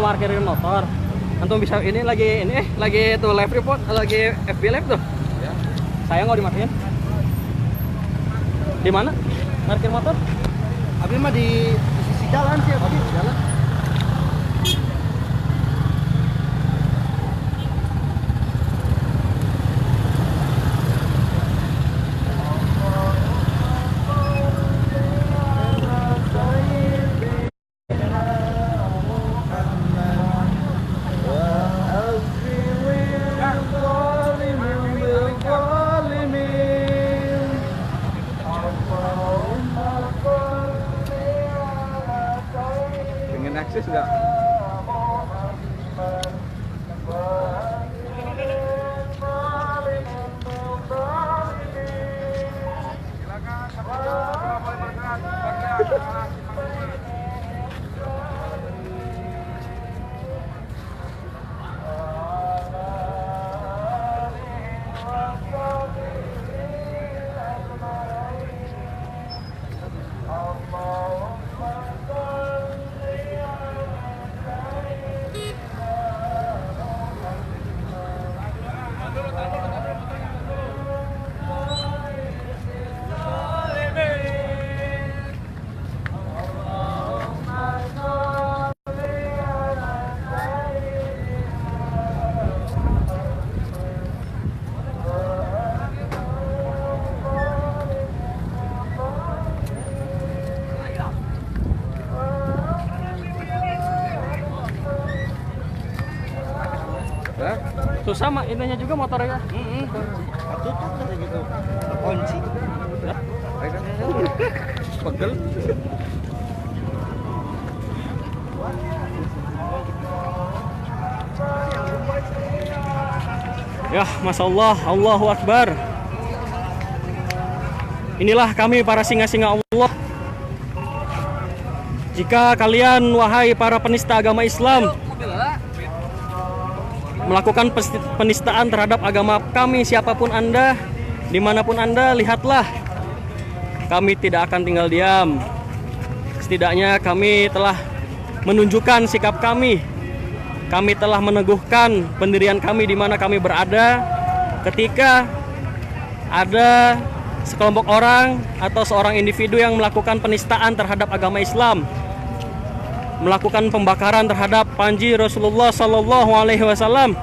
parkirin motor. Antum bisa ini lagi tuh live report, lagi FB live tuh. Ya. Saya nggak dimatiin. Di mana? Parkir motor? Abi mah di sisi jalan sih, Abi. Jalan. Pengen akses nggak? Tuh sama ininya juga motornya. Tutup kayak gitu. Kunci. Ya. Pegel. Ya, Masya Allah, Allahu Akbar. Inilah kami para singa-singa Allah. Jika kalian, wahai para penista agama Islam, melakukan penistaan terhadap agama kami, siapapun Anda, dimanapun Anda, lihatlah, kami tidak akan tinggal diam. Setidaknya kami telah menunjukkan sikap kami. Kami telah meneguhkan pendirian kami di mana kami berada ketika ada sekelompok orang atau seorang individu yang melakukan penistaan terhadap agama Islam, melakukan pembakaran terhadap panji Rasulullah Sallallahu Alaihi Wasallam.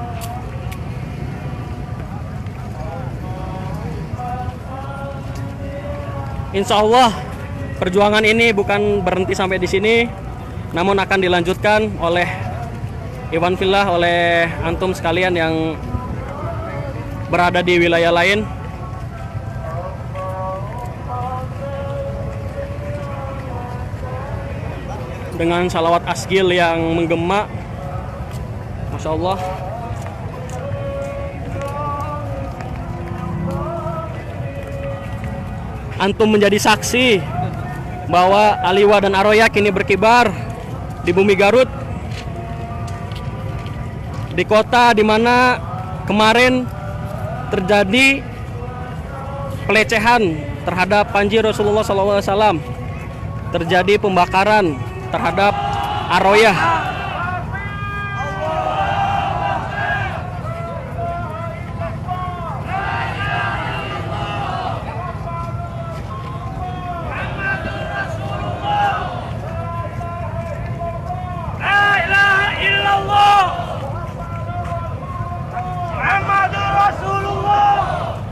Insya Allah perjuangan ini bukan berhenti sampai di sini, namun akan dilanjutkan oleh Iwan Fillah, oleh antum sekalian yang berada di wilayah lain. Dengan salawat asgil yang menggema, Masya Allah. Antum menjadi saksi bahwa Aliwa dan Aroya kini berkibar di bumi Garut, di kota di mana kemarin terjadi pelecehan terhadap panji Rasulullah SAW, terjadi pembakaran terhadap Aroyah.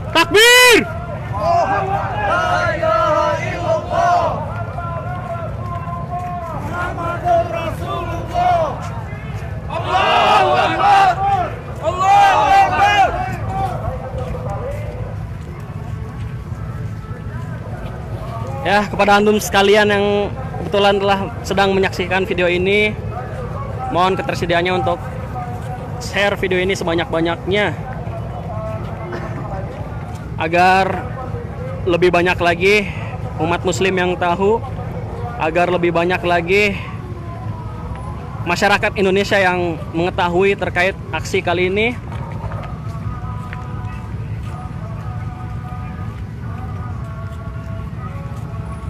Takbir! Ya, kepada antum sekalian yang kebetulan telah sedang menyaksikan video ini, mohon ketersediaannya untuk share video ini sebanyak-banyaknya agar lebih banyak lagi umat muslim yang tahu, agar lebih banyak lagi masyarakat Indonesia yang mengetahui terkait aksi kali ini.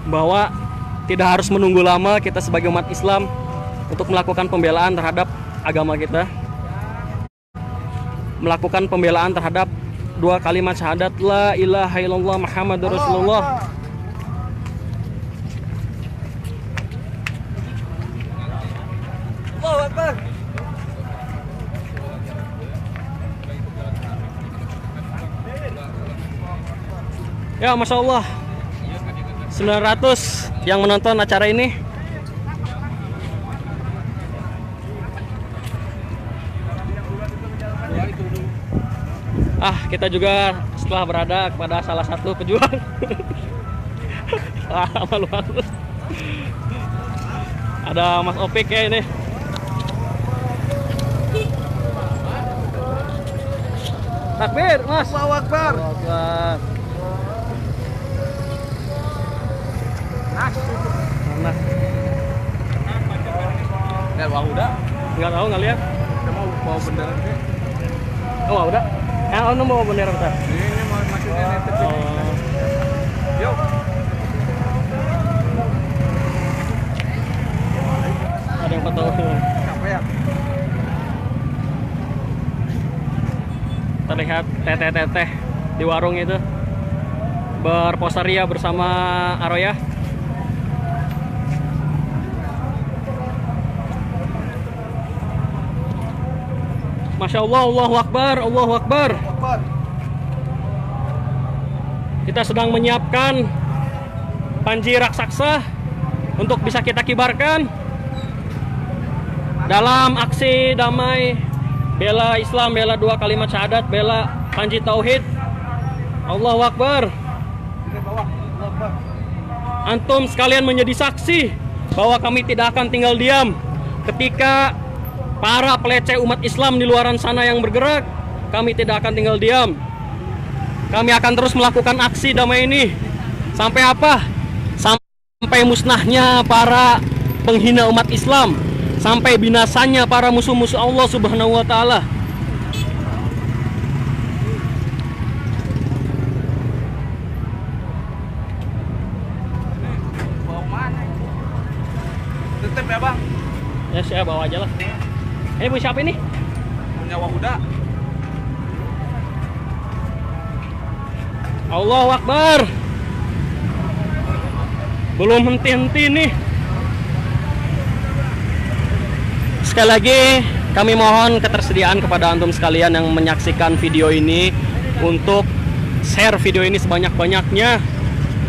Bahwa tidak harus menunggu lama kita sebagai umat Islam untuk melakukan pembelaan terhadap agama kita, melakukan pembelaan terhadap dua kalimat syahadat la ilaha illallah Muhammadur Rasulullah. Allahu Akbar. Ya, Masya Allah, 900 yang menonton acara ini. Kita juga setelah berada kepada salah satu pejuang. Malu-malu. Ada Mas Opik ya ini. Takbir, Mas. Allahu Akbar. Allahu Akbar. Mana? Enggak mau udah. Enggak tahu, enggak lihat. Kita mau bendera sih. Oh, udah. Anu mau bendera bentar. Ini mau masukin itu. Oh. Yuk. Ada yang foto. Siapa ya? Terlihat teteh-teteh di warung itu berposaria bersama Aroya. Masya Allah, Allahu Akbar, Allahu Akbar. Kita sedang menyiapkan panji raksasa untuk bisa kita kibarkan dalam aksi damai bela Islam, bela dua kalimat syahadat, bela panji tauhid. Allahu Akbar. Di bawah. Allahu Akbar. Antum sekalian menjadi saksi bahwa kami tidak akan tinggal diam ketika para peleceh umat Islam di luaran sana yang bergerak. Kami tidak akan tinggal diam. Kami akan terus melakukan aksi damai ini sampai apa? Sampai musnahnya para penghina umat Islam, sampai binasanya para musuh-musuh Allah Subhanahu wa taala. Bawa mana? Tetep ya, Bang. Ya, saya bawa aja lah. Ini punya siapa ini? Punya Wahuda. Allahu Akbar. Belum henti-henti nih. Sekali lagi kami mohon ketersediaan kepada antum sekalian yang menyaksikan video ini untuk share video ini sebanyak-banyaknya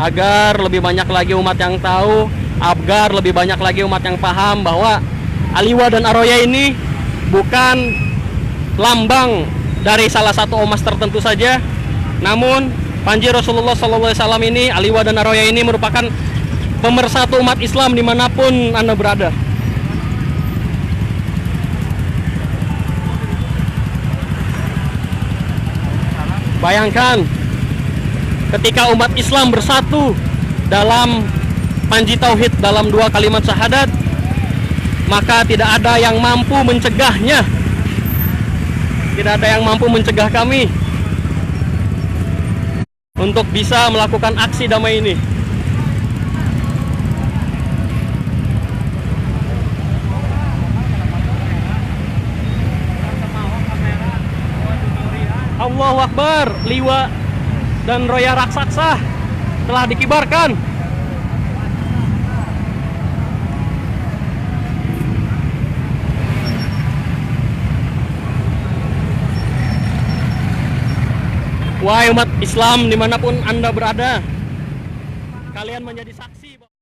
agar lebih banyak lagi umat yang tahu, agar lebih banyak lagi umat yang paham bahwa Aliwa dan Aroya ini bukan lambang dari salah satu ormas tertentu saja, namun panji Rasulullah SAW ini, Aliwa dan Aroya ini merupakan pemersatu umat Islam dimanapun Anda berada. Bayangkan ketika umat Islam bersatu dalam panji tauhid, dalam dua kalimat syahadat, maka tidak ada yang mampu mencegahnya. Tidak ada yang mampu mencegah kami untuk bisa melakukan aksi damai ini. Allahu Akbar, liwa dan roya raksasa telah dikibarkan. Wahai umat Islam dimanapun Anda berada, kalian menjadi saksi.